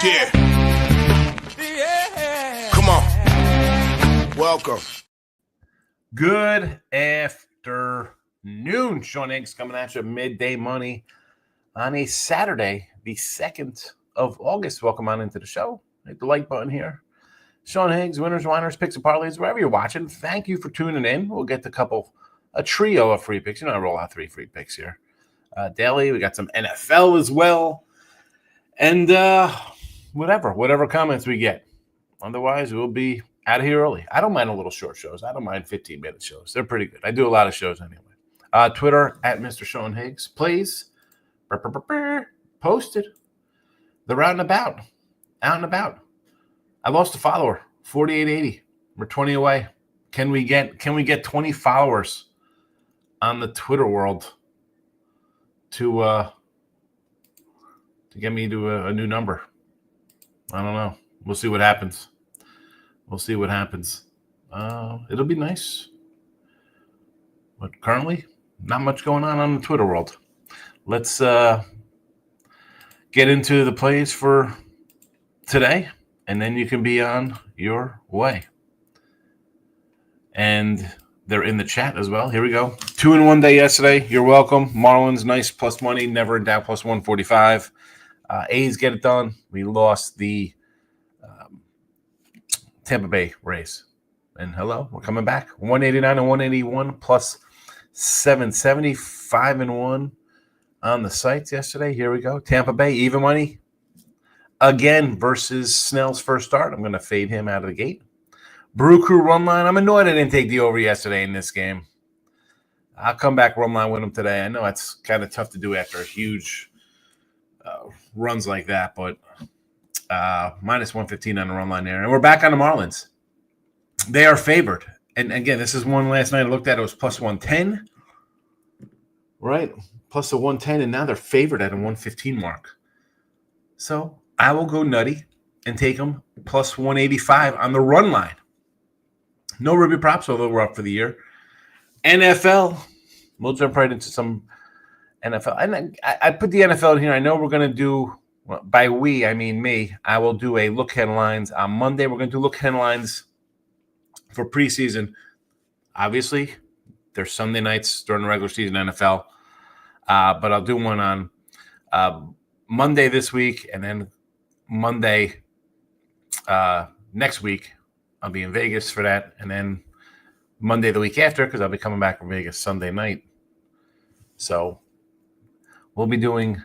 Yeah. Come on. Welcome. Good afternoon. Sean Higgs coming at you midday money on a Saturday, the 2nd of August. Welcome on into the show. Hit the like button here. Sean Higgs, winners, whiners, picks, and parlays, wherever you're watching. Thank you for tuning in. We'll get a trio of free picks. You know, I roll out 3 free picks here daily. We got some NFL as well. And whatever comments we get. Otherwise, we'll be out of here early. I don't mind a little short shows. I don't mind 15-minute shows. They're pretty good. I do a lot of shows anyway. Twitter at Mr. Sean Higgs. Please, posted. They're out and about. I lost a follower, 4880. We're 20 away. Can we get 20 followers on the Twitter world to get me to a new number? I don't know. We'll see what happens. It'll be nice. But currently, not much going on the Twitter world. Let's get into the plays for today, and then you can be on your way. And they're in the chat as well. Here we go. 2-in-1 day yesterday. You're welcome. Marlins, nice plus money. Never in doubt, plus 145. A's get it done. We lost the Tampa Bay Rays. And hello, we're coming back. 189 and 181 plus 770. 5-1 on the sites yesterday. Here we go. Tampa Bay, even money. Again versus Snell's first start. I'm going to fade him out of the gate. Brew Crew run line. I'm annoyed I didn't take the over yesterday in this game. I'll come back run line with him today. I know it's kind of tough to do after huge runs like that, but minus 115 on the run line there. And we're back on the Marlins. They are favored. And again, this is one last night I looked at. It was plus 110, right? Plus a 110, and now they're favored at a 115 mark. So I will go nutty and take them plus 185 on the run line. No Ruby props, although we're up for the year. NFL, we'll jump right into some NFL. And I put the NFL in here. I know we're going to do, well, by we, I mean me. I will do a look headlines on Monday. We're going to do look headlines for preseason. Obviously, there's Sunday nights during the regular season NFL. But I'll do one on Monday this week, and then Monday next week. I'll be in Vegas for that, and then Monday the week after, because I'll be coming back from Vegas Sunday night. So we'll be doing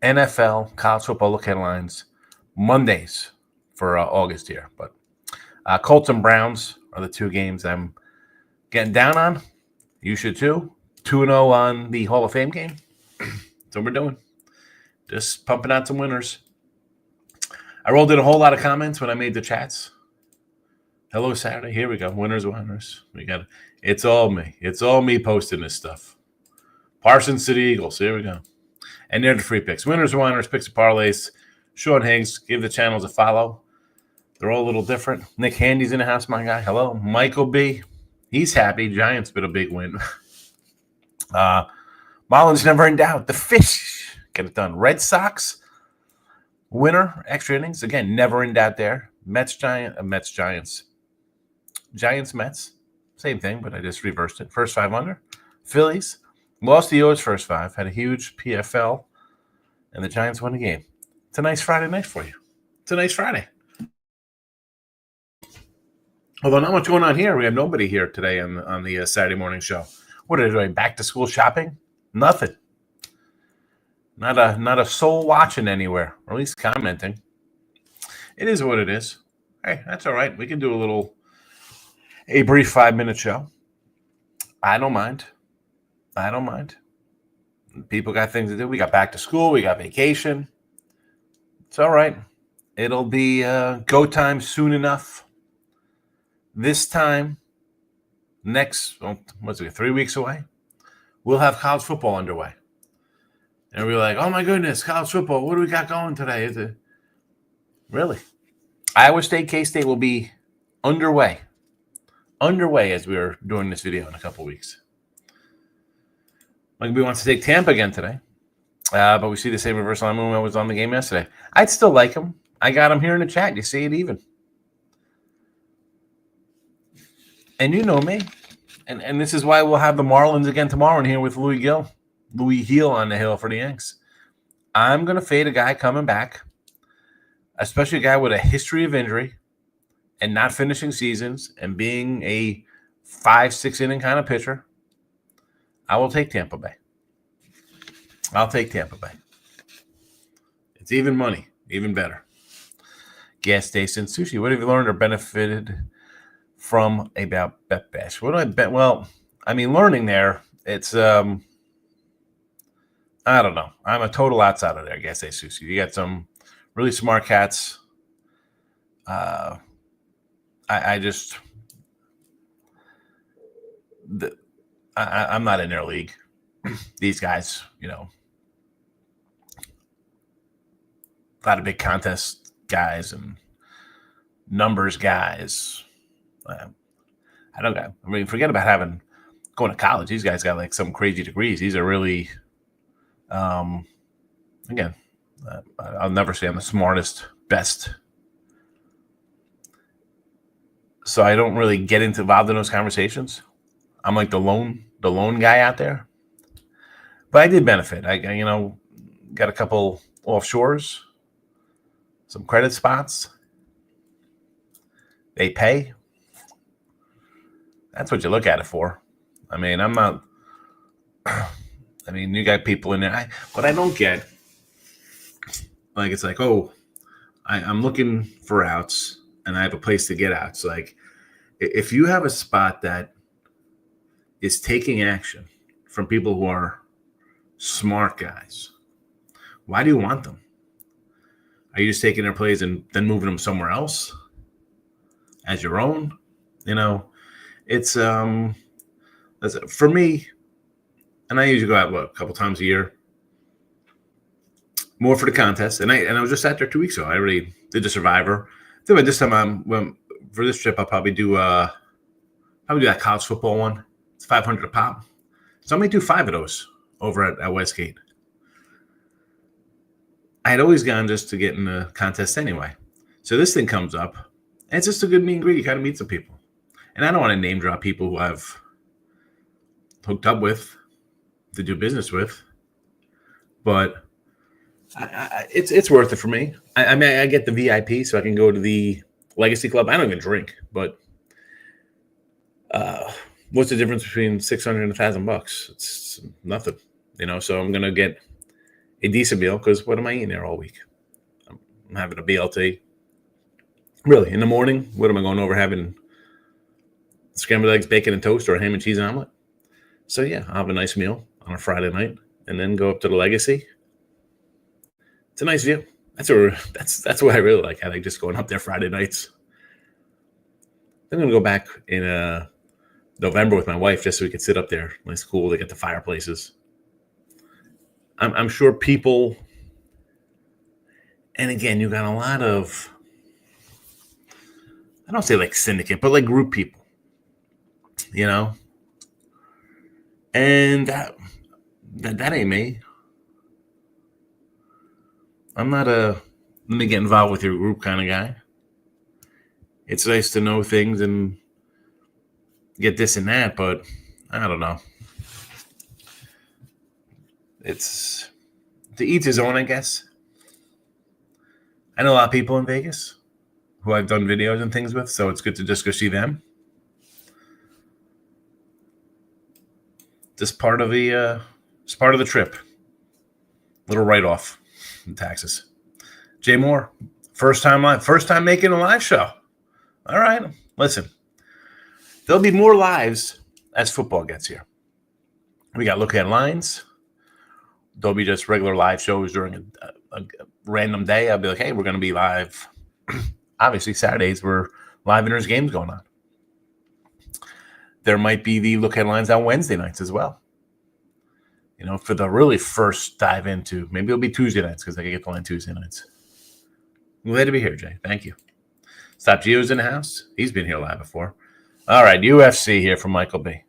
NFL college football look headlines Mondays for August here. But Colts and Browns are the 2 games I'm getting down on. You should too. 2-0 on the Hall of Fame game. That's what we're doing. Just pumping out some winners. I rolled in a whole lot of comments when I made the chats. Hello, Saturday. Here we go. Winners. We got it. It's all me. It's all me posting this stuff. Parsons City Eagles. Here we go. And they're the free picks. Winners, whiners, picks, and parlays. Sean Higgs. Give the channels a follow. They're all a little different. Nick Handy's in the house, my guy. Hello. Michael B. He's happy. Giants been a big win. Marlins never in doubt. The Fish get it done. Red Sox winner, extra innings. Again, never in doubt there. Giants. Giants, Mets. Same thing, but I just reversed it. First 5 under. Phillies lost the O's first 5. Had a huge PFL, and the Giants won the game. It's a nice Friday night for you. It's a nice Friday. Although not much going on here. We have nobody here today on the Saturday morning show. What are they doing? Back to school shopping? Nothing. Not a soul watching anywhere, or at least commenting. It is what it is. Hey, that's all right. We can do a brief 5-minute show. I don't mind. People got things to do. We got back to school. We got vacation. It's all right. It'll be go time soon enough. This time, next, 3 weeks away, we'll have college football underway. And we're like, oh my goodness, college football, what do we got going today? Is it really? Iowa State, K-State will be underway as we are doing this video in a couple weeks. MLB wants to take Tampa again today. But we see the same reverse line movement was on the game yesterday. I'd still like him. I got him here in the chat. You see it even. And you know me. And this is why we'll have the Marlins again tomorrow in here with Louis Heel on the hill for the Yanks. I'm going to fade a guy coming back, especially a guy with a history of injury and not finishing seasons and being a 5-6 inning kind of pitcher. I will take Tampa Bay. I'll take Tampa Bay. It's even money, even better. Gas station sushi. What have you learned or benefited from about Bet Bash? What do I bet? Well, I mean, learning there, it's I don't know. I'm a total outsider there, gas station sushi. You got some really smart cats. I'm not in their league. These guys, you know, a lot of big contest guys and numbers guys. I mean, forget about going to college. These guys got like some crazy degrees. These are really, again, I'll never say I'm the smartest, best. So I don't really get involved in those conversations. I'm like the lone guy out there. But I did benefit. I got a couple offshores, some credit spots. They pay. That's what you look at it for. I mean, you got people in there. But I don't get, like, it's like, oh, I'm looking for outs and I have a place to get outs. Like, if you have a spot that is taking action from people who are smart guys, why do you want them? Are you just taking their plays and then moving them somewhere else as your own? You know, it's for me, and I usually go out a couple times a year, more for the contest. And I was just out there 2 weeks ago. I already did the Survivor. Then by this time, for this trip, I'll probably do that college football one. It's $500 a pop. So I may do 5 of those over at Westgate. I had always gone just to get in the contest anyway. So this thing comes up, and it's just a good meet and greet. You kind of meet some people. And I don't want to name drop people who I've hooked up with to do business with, but it's worth it for me. I mean, I get the VIP, so I can go to the Legacy Club. I don't even drink, but what's the difference between $600 and $1,000? It's nothing, So I'm gonna get a decent meal because what am I eating there all week? I'm having a BLT. Really, in the morning, what am I going over having? Scrambled eggs, bacon, and toast, or a ham and cheese omelet. So yeah, I'll have a nice meal on a Friday night, and then go up to the Legacy. It's a nice view. That's what I really like. I like just going up there Friday nights. I'm gonna go back in November with my wife just so we could sit up there. Nice, cool. They get the fireplaces. I'm sure people, and again, you got a lot of, I don't say like syndicate, but like group people. And that ain't me. I'm not let me get involved with your group kind of guy. It's nice to know things and get this and that, but I don't know. It's to each his own, I guess. I know a lot of people in Vegas who I've done videos and things with, so it's good to just go see them. Just part of the trip. Little write-off in taxes. Jay Moore, first time making a live show. All right, listen. There'll be more lives as football gets here. We got look at lines. There'll be just regular live shows during a random day. I'll be like, hey, we're going to be live. Obviously, Saturdays we're live and there's games going on. There might be the look headlines on Wednesday nights as well. For the really first dive into, maybe it'll be Tuesday nights because I can get the line Tuesday nights. Glad to be here, Jay. Thank you. Stop Gio's in the house. He's been here live before. All right, UFC here from Michael B.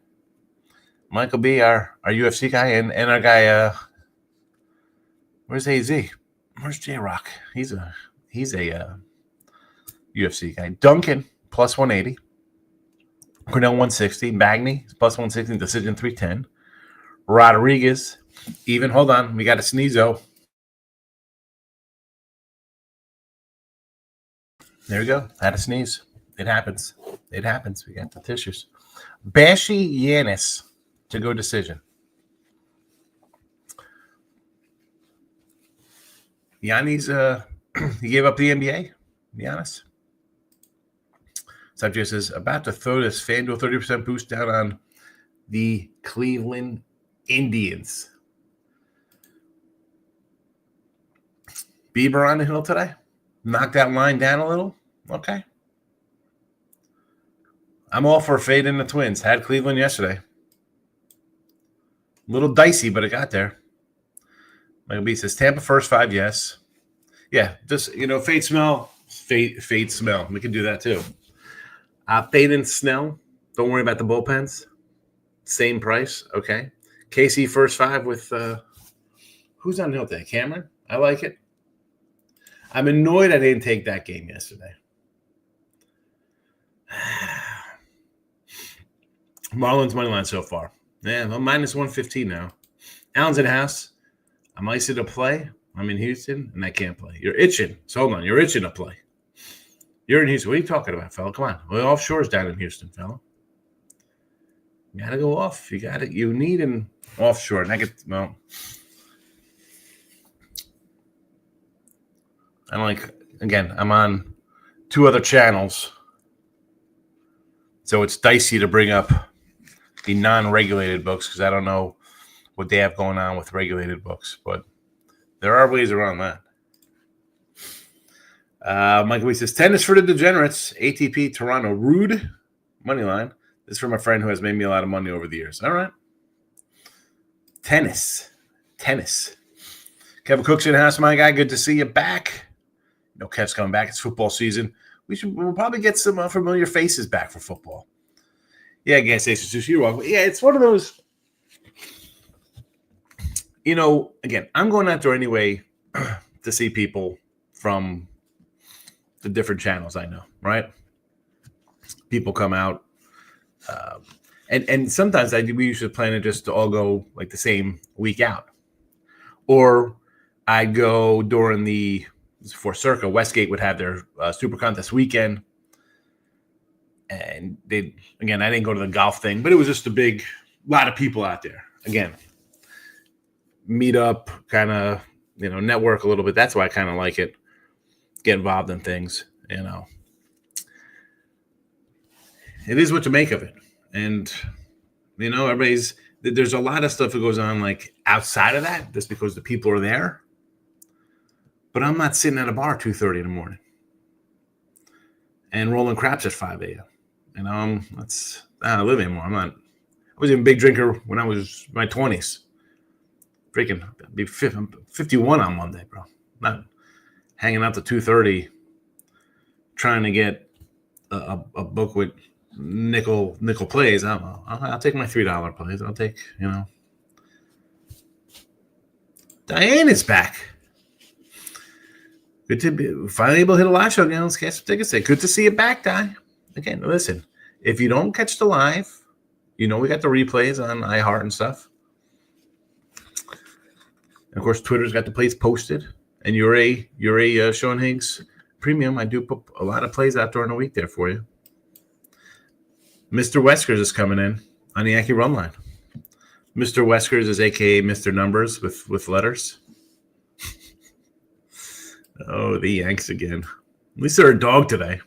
Michael B, our UFC guy, and our guy Where's AZ? Where's J-Rock? He's a UFC guy. Duncan, plus 180. Cornell, 160. Magny, plus 160. Decision, 310. Rodriguez, even. Hold on. We got a sneeze-o. There we go. Had a sneeze. It happens. It happens. We got the tissues. Bashi Yanis to go decision. Yanni's, he gave up the NBA, to be honest. Subject says, about to throw this FanDuel 30% boost down on the Cleveland Indians. Bieber on the hill today? Knocked that line down a little? Okay. I'm all for fading the Twins. Had Cleveland yesterday. A little dicey, but it got there. Michael B says, Tampa first 5, yes. Yeah, just, fade smell. Fade smell. We can do that too. Fade and Snell. Don't worry about the bullpens. Same price. Okay. KC first 5 with, who's on the hill today? Cameron? I like it. I'm annoyed I didn't take that game yesterday. Marlins money line so far. Yeah, I'm minus 115 now. Allen's in the house. I'm icing to play. I'm in Houston, and I can't play. You're itching. So hold on. You're itching to play. You're in Houston. What are you talking about, fella? Come on. Well, offshore's down in Houston, fella. You got to go off. You got it. You need an offshore. And I'm on 2 other channels. So it's dicey to bring up the non-regulated books because I don't know what they have going on with regulated books, but there are ways around that. Michael B says, tennis for the degenerates, ATP Toronto, Rude, money line. This is from a friend who has made me a lot of money over the years. All right. Tennis. Kevin Cook's in the house, my guy. Good to see you back. Kev's coming back. It's football season. We'll probably get some familiar faces back for football. Yeah, I guess you're welcome. Yeah, it's one of those. Again, I'm going out there anyway to see people from the different channels I know, right? People come out. And sometimes we usually plan it just to all go like the same week out. Or I go during for Circa, Westgate would have their Super Contest weekend. And I didn't go to the golf thing, but it was just a lot of people out there. Again, meet up, kind of, network a little bit. That's why I kind of like it. Get involved in things, It is what you make of it. And, there's a lot of stuff that goes on like outside of that just because the people are there. But I'm not sitting at a bar 2:30 in the morning and rolling craps at 5 a.m. I don't live anymore. I was even a big drinker when I was in my 20s. Freaking, I'm 51 on Monday, bro. Not hanging out to 2:30 trying to get a book with nickel plays. I'll take my $3 plays. I'll take, Diane is back. Good to be finally able to hit a live show again. Let's get some tickets. Good to see you back, Di. Again, listen, if you don't catch the live, we got the replays on iHeart and stuff. And of course, Twitter's got the plays posted. And you're a Sean Higgs premium. I do put a lot of plays out during the week there for you. Mr. Weskers is coming in on the Yankee run line. Mr. Weskers is a.k.a. Mr. Numbers with letters. Oh, the Yanks again. At least they're a dog today.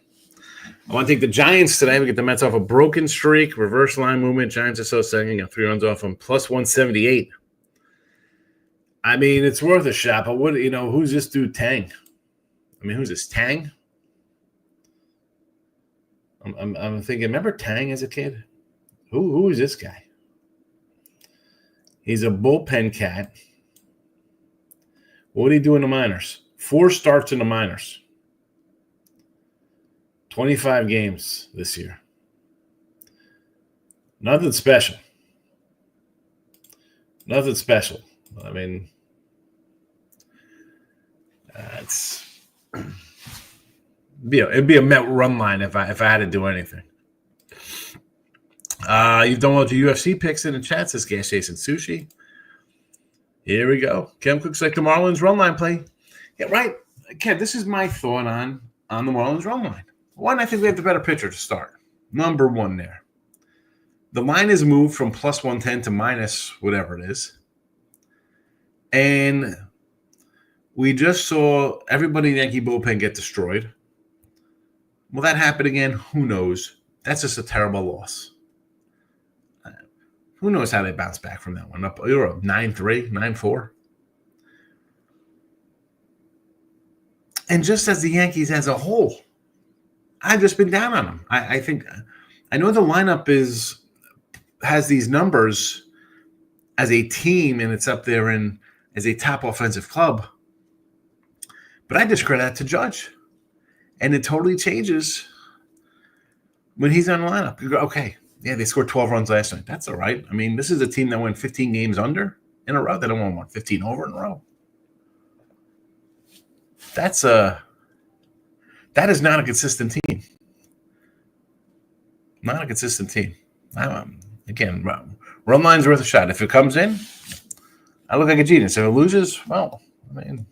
I want to take the Giants today. We get the Mets off a broken streak, reverse line movement. Giants are so second. Got 3 runs off them, plus 178. I mean, it's worth a shot. But who's this dude Tang? Who's this Tang? I'm thinking, remember Tang as a kid? Who is this guy? He's a bullpen cat. What did he do in the minors? 4 starts in the minors. 25 games this year. Nothing special. It'd be a Met run line if I had to do anything. You've done well to UFC picks in the chat, says Gas Jason Sushi. Here we go. Cam Cook's like the Marlins run line play. Yeah, right. Kev, this is my thought on the Marlins run line. One, I think we have the better pitcher to start. Number one there. The line is moved from plus 110 to minus whatever it is. And we just saw everybody in the Yankee bullpen get destroyed. Will that happen again? Who knows? That's just a terrible loss. Who knows how they bounce back from that one? You're up 9-3, 9-4. And just as the Yankees as a whole, I've just been down on them. I think I know the lineup has these numbers as a team, and it's up there as a top offensive club. But I discredit that to Judge. And it totally changes when he's on the lineup. You go, okay, yeah, they scored 12 runs last night. That's all right. I mean, this is a team that went 15 games under in a row. They don't want 15 over in a row. That is not a consistent team. Not a consistent team. Again, run line's worth a shot. If it comes in, I look like a genius. If it loses, well, I mean,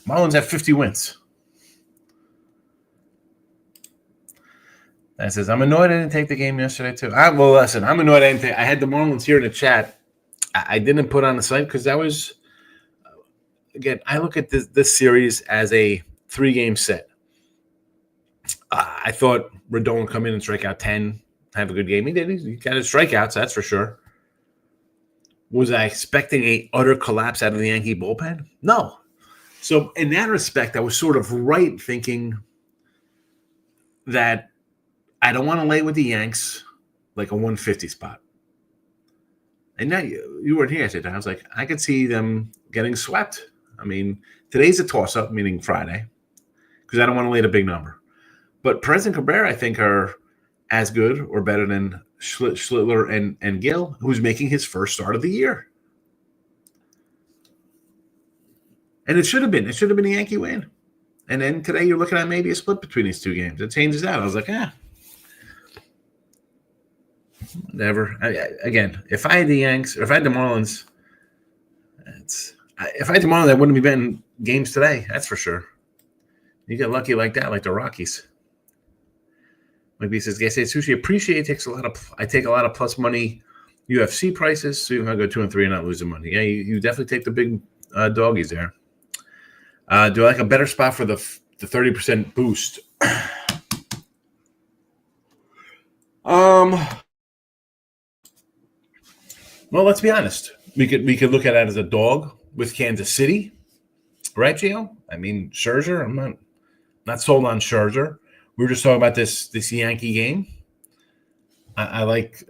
Marlins have 50 wins. That says, I'm annoyed I didn't take the game yesterday, too. Listen, I'm annoyed I didn't take. I had the Marlins here in the chat. I didn't put on the site because that was, again, I look at this series as a 3-game set. I thought Rodon would come in and strike out 10, have a good game. He did. He got his strikeouts, that's for sure. Was I expecting a utter collapse out of the Yankee bullpen? No. So in that respect, I was sort of right thinking that I don't want to lay with the Yanks like a 150 spot. And now you weren't here today. I was like, I could see them getting swept. I mean, today's a toss-up, meaning Friday, because I don't want to lay the big number. But Perez and Cabrera, I think, are as good or better than Schlittler and Gill, who's making his first start of the year. And it should have been. It should have been a Yankee win. And then today you're looking at maybe a split between these two games. It changes that. I was like, whatever. Again, if I had the Yanks, or if I had the Marlins, if I had the Marlins, I wouldn't be betting games today. That's for sure. You get lucky like that, like the Rockies. Like he says, guys, Sushi appreciate I take a lot of plus money UFC prices, so even if I go 2-3 and not losing money. Yeah, you definitely take the big doggies there. Do I like a better spot for the 30% boost? Well, let's be honest. We could look at it as a dog with Kansas City, right, Gio? I mean, Scherzer. I'm not sold on Scherzer. We were just talking about this Yankee game. I like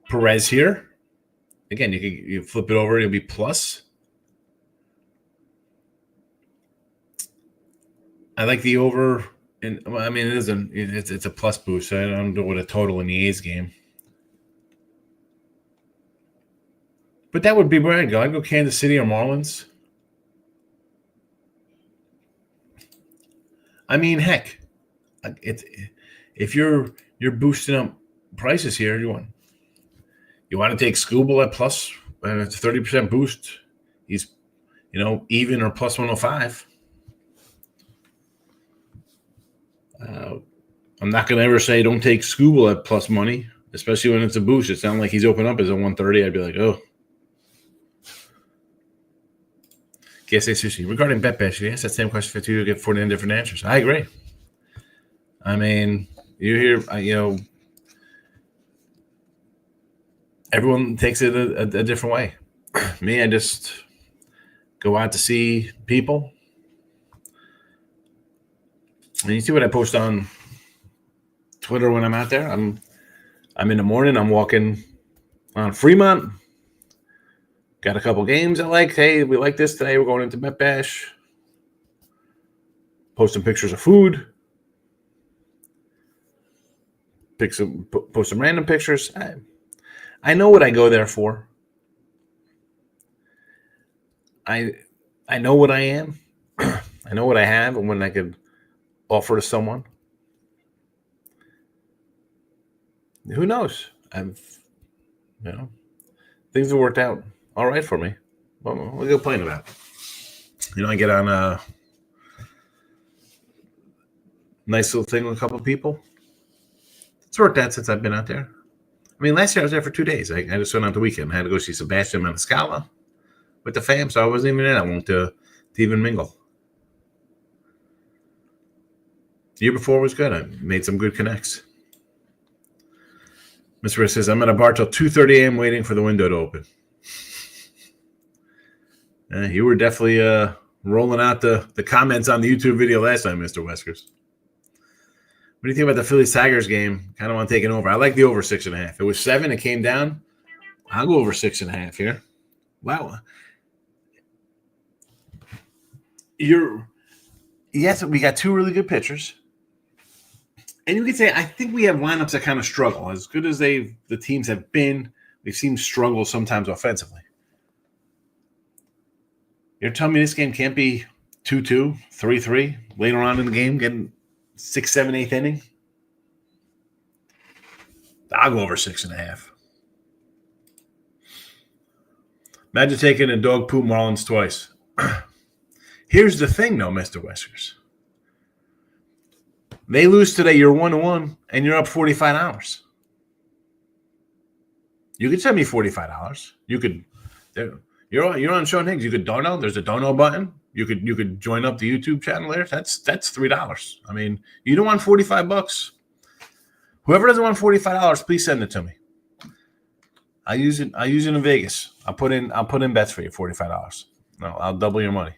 Perez here. Again, you flip it over, it'll be plus. I like the over, and I mean it's a plus boost. So I don't know what a total in the A's game. But that would be where I'd go. I'd go Kansas City or Marlins. I mean, heck, if you're boosting up prices here, you want to take Scooble at plus, and it's a 30% boost. He's, even or plus 105. I'm not going to ever say don't take Scooble at plus money, especially when it's a boost. It sounds like he's open up as a 130. I'd be like, oh. KSA Sushi. Regarding Bet Bash, you asked that same question for 2, you get 49 different answers. I agree. I mean, you hear, everyone takes it a different way. Me, I just go out to see people. And you see what I post on Twitter when I'm out there? I'm in the morning, I'm walking on Fremont. Got a couple games I like. Hey, we like this today. We're going into Bet Bash. Posting pictures of food. Post some random pictures. I know what I go there for. I I know what I am. I know what I have and when I could offer to someone. Who knows? Things have worked out all right for me. What are you complaining about? I get on a nice little thing with a couple of people. It's worked out since I've been out there. I mean, last year I was there for 2 days. I just went out the weekend. I had to go see Sebastian Maniscalco with the fam, so I wasn't even in. I went to even mingle. The year before was good. I made some good connects. Mr. Riss says, I'm at a bar till 2:30 a.m. waiting for the window to open. You were definitely rolling out the comments on the YouTube video last time, Mr. Weskers. What do you think about the Phillies Tigers game? Kind of want to take it over. I like the over 6.5. It was 7. It came down. I'll go over 6.5 here. Wow. Yes, we got 2 really good pitchers. And you could say, I think we have lineups that kind of struggle. As good as the teams have been, we've seen struggle sometimes offensively. You're telling me this game can't be 2-2, 3-3 later on in the game, getting 6, 7, 8th inning? I'll go over 6.5. Imagine taking a dog poop Marlins twice. Here's the thing, though, Mr. Weskers. They lose today, you're 1-1, and you're up $45. You could send me $45. You could. You're on Sean Higgs. You could dono. There's a dono button. You could join up the YouTube channel there. That's $3. I mean, you don't want $45. Whoever doesn't want $45, please send it to me. I use it in Vegas. I'll put in bets for you, $45. No, I'll double your money.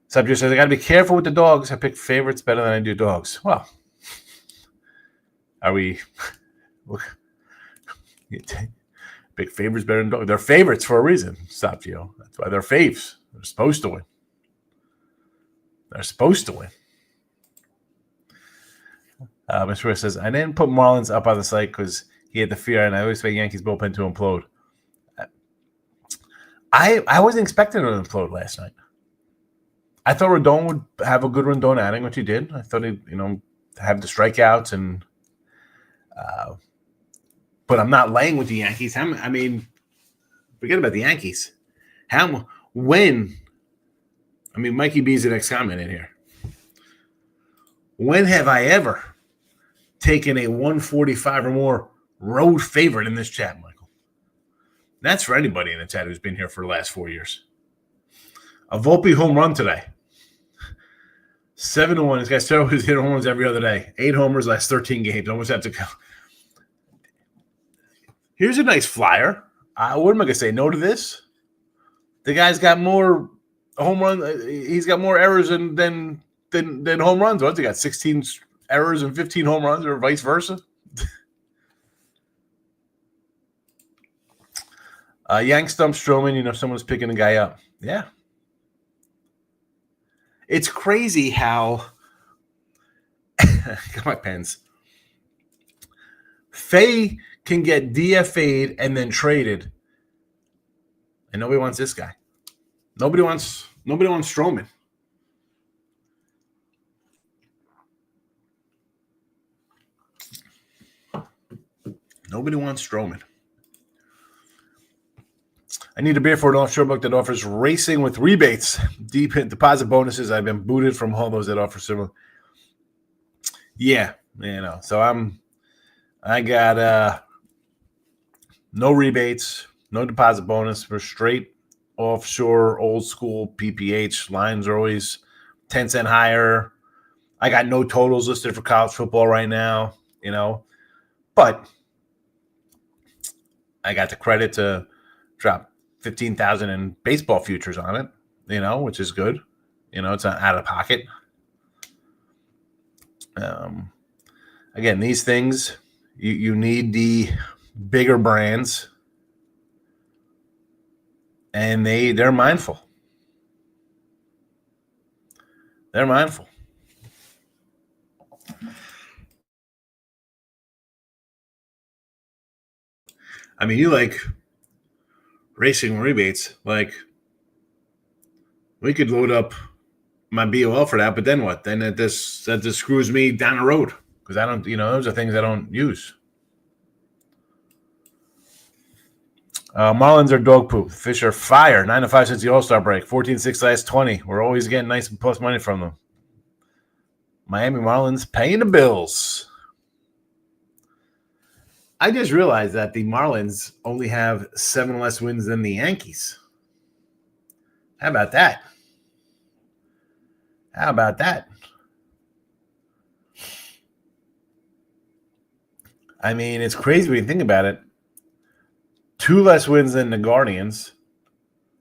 Subject says, I got to be careful with the dogs. I pick favorites better than I do dogs. Well, are we pick favorites better than dogs? They're favorites for a reason, Sapio. That's why they're faves. They're supposed to win. Mr. Riss says, I didn't put Marlins up on the site because he had the fear, and I always expect Yankees bullpen to implode. I wasn't expecting it to implode last night. I thought Rodon would have a good Rodon outing, which he did. I thought he'd, have the strikeouts and but I'm not laying with the Yankees. I mean, forget about the Yankees. Mikey B's the next comment in here. When have I ever taken a 145 or more road favorite in this chat, Michael? That's for anybody in the chat who's been here for the last 4 years. A Volpe home run today. 7-1. This guy's started with hitting home runs every other day. 8 homers last 13 games. Almost have to go. Here's a nice flyer. What am I going to say? No to this? The guy's got more home runs. He's got more errors than home runs. What? He got 16 errors and 15 home runs, or vice versa. Yank stump Stroman. Someone's picking a guy up. Yeah. It's crazy how got my pens. Faye can get DFA'd and then traded, and nobody wants this guy. Nobody wants Stroman. Nobody wants Stroman. I need a beer for an offshore book that offers racing with rebates, deep hit deposit bonuses. I've been booted from all those that offer similar. Yeah, So I got no rebates, no deposit bonus. We're straight offshore, old school PPH. Lines are always 10 cents higher. I got no totals listed for college football right now, but I got the credit to drop $15,000 in baseball futures on it, which is good. It's not out of pocket. Again, these things, you need the bigger brands, and they're mindful. They're mindful. I mean, you like racing rebates, like We could load up my BOL for that, but then what? Then that just screws me down the road because I don't, those are things I don't use. Marlins are dog poop. Fish are fire. 9-5 since the All-Star break. 14-6 last 20. We're always getting nice and plus money from them. Miami Marlins paying the bills. I just realized that the Marlins only have 7 less wins than the Yankees. How about that? I mean, it's crazy when you think about it. 2 less wins than the Guardians,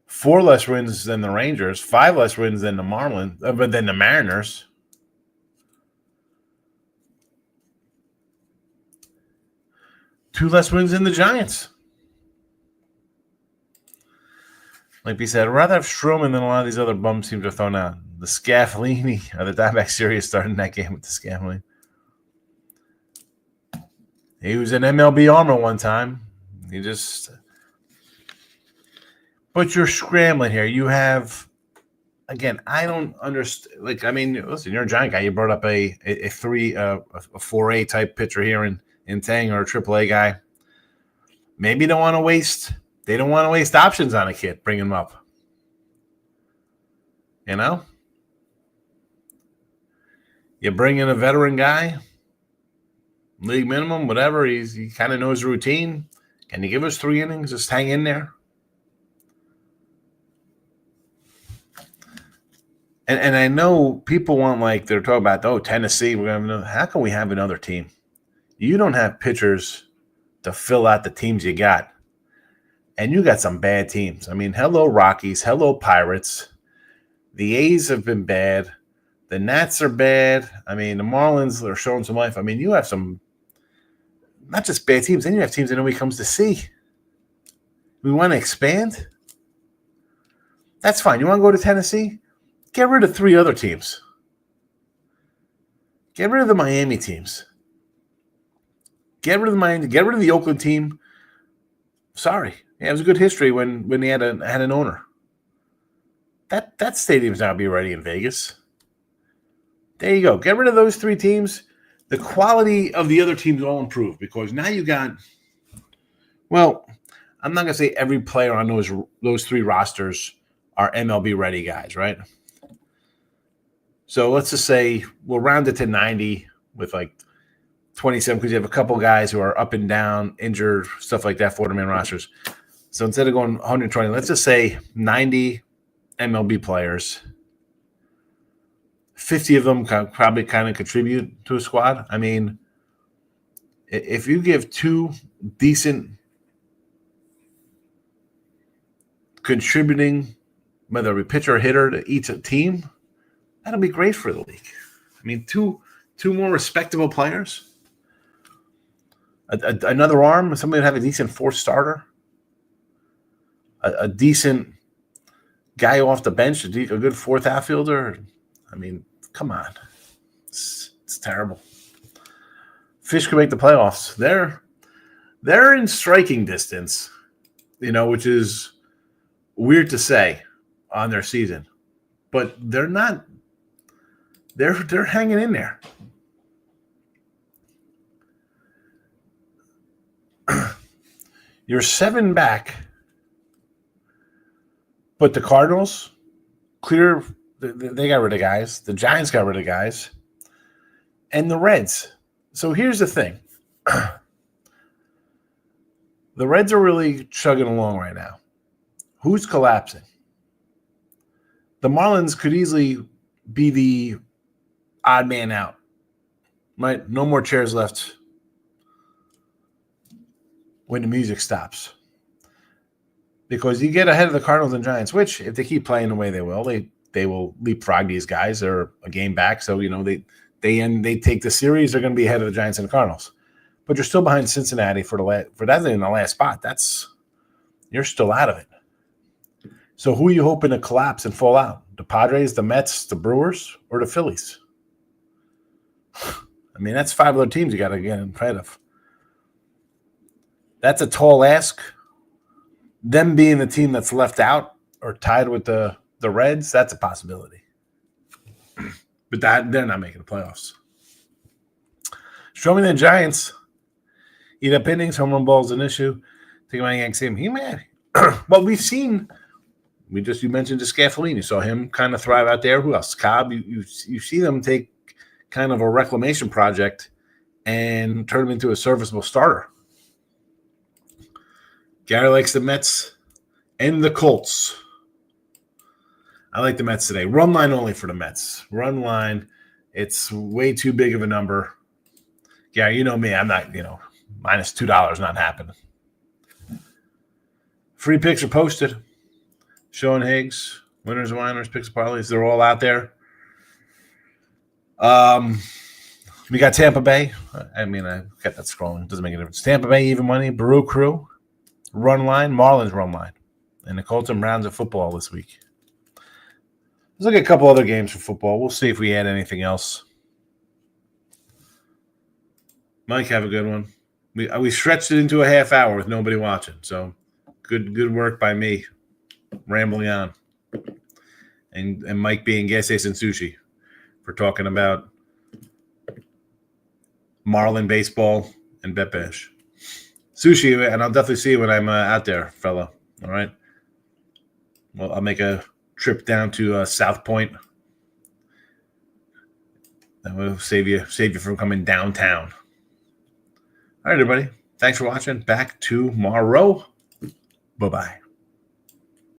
4 less wins than the Rangers, 5 less wins than the Marlins, but than the Mariners. Two less wins than the Giants. Like we said, I'd rather have Stroman than a lot of these other bums teams are thrown out. The Scaffellini, or the Diamondback series starting that game with the Scaffellini. He was an MLB armor one time. But you're scrambling here. You have, again, I don't understand. Like, I mean, listen, you're a Giant guy. You brought up a 4A type pitcher here in Tang, or a AAA guy. Maybe they don't want to waste options on a kid. Bring him up. You bring in a veteran guy, league minimum, whatever. He kind of knows the routine. Can you give us 3 innings? Just hang in there. And I know people want, like, they're talking about, Tennessee, we're going to have another. How can we have another team? You don't have pitchers to fill out the teams you got. And you got some bad teams. I mean, hello, Rockies. Hello, Pirates. The A's have been bad. The Nats are bad. I mean, the Marlins are showing some life. I mean, you have some, not just bad teams, then you have teams that nobody comes to see. We want to expand? That's fine. You want to go to Tennessee? Get rid of 3 other teams. Get rid of the Miami teams. Get rid of the Miami. Get rid of the Oakland team. Sorry. Yeah, it was a good history when they had an owner. That stadium's now be ready in Vegas. There you go. Get rid of those 3 teams. The quality of the other teams all improve because now you got, well, I'm not going to say every player on those 3 rosters are MLB ready guys, right? So let's just say we'll round it to 90 with like 27 because you have a couple guys who are up and down, injured, stuff like that, 40-man rosters. So instead of going 120, let's just say 90 MLB players. 50 of them probably kind of contribute to a squad. I mean, if you give 2 decent contributing, whether it be pitcher or hitter, to each team, that'll be great for the league. I mean, two more respectable players, another arm, somebody would have a decent 4th starter, a decent guy off the bench, a good 4th outfielder. I mean, come on. It's terrible. Fish could make the playoffs. They're in striking distance, which is weird to say on their season. But they're not. They're hanging in there. You're 7 back. But the Cardinals, clear, they got rid of guys. The Giants got rid of guys. And the Reds. So here's the thing. The Reds are really chugging along right now. Who's collapsing? The Marlins could easily be the odd man out. Right? No more chairs left when the music stops. Because you get ahead of the Cardinals and Giants, which if they keep playing the way they will leapfrog these guys. They're a game back, so they take the series. They're going to be ahead of the Giants and the Cardinals, but you're still behind Cincinnati for that's in the last spot. You're still out of it. So who are you hoping to collapse and fall out? The Padres, the Mets, the Brewers, or the Phillies? I mean, that's 5 other teams you got to get in front of. That's a tall ask. Them being the team that's left out or tied with the the Reds, that's a possibility. But they're not making the playoffs. Show me the Giants. Eat up innings, home run ball is an issue. Think about Yankees game. He man. Well, we've seen. You mentioned Scafellini. You saw him kind of thrive out there. Who else? Cobb. You see them take kind of a reclamation project and turn him into a serviceable starter. Gary likes the Mets and the Colts. I like the Mets today. Run line only for the Mets. Run line. It's way too big of a number. Gary, you know me. I'm not, minus $2 not happening. Free picks are posted. Sean Higgs, winners, whiners, picks, parlays. They're all out there. We got Tampa Bay. I got that scrolling. Doesn't make a difference. Tampa Bay, even money. Brew Crew, run line. Marlins, run line. And the Colts and Browns of football this week. Let's look at a couple other games for football. We'll see if we add anything else. Mike, have a good one. We stretched it into a half hour with nobody watching. So good work by me. Rambling on. And Mike being gas station sushi for talking about Marlin baseball and Bet Bash. Sushi, and I'll definitely see you when I'm out there, fella. All right? Well, I'll make a trip down to South Point. That will save you from coming downtown. All right, everybody. Thanks for watching. Back tomorrow. Bye-bye.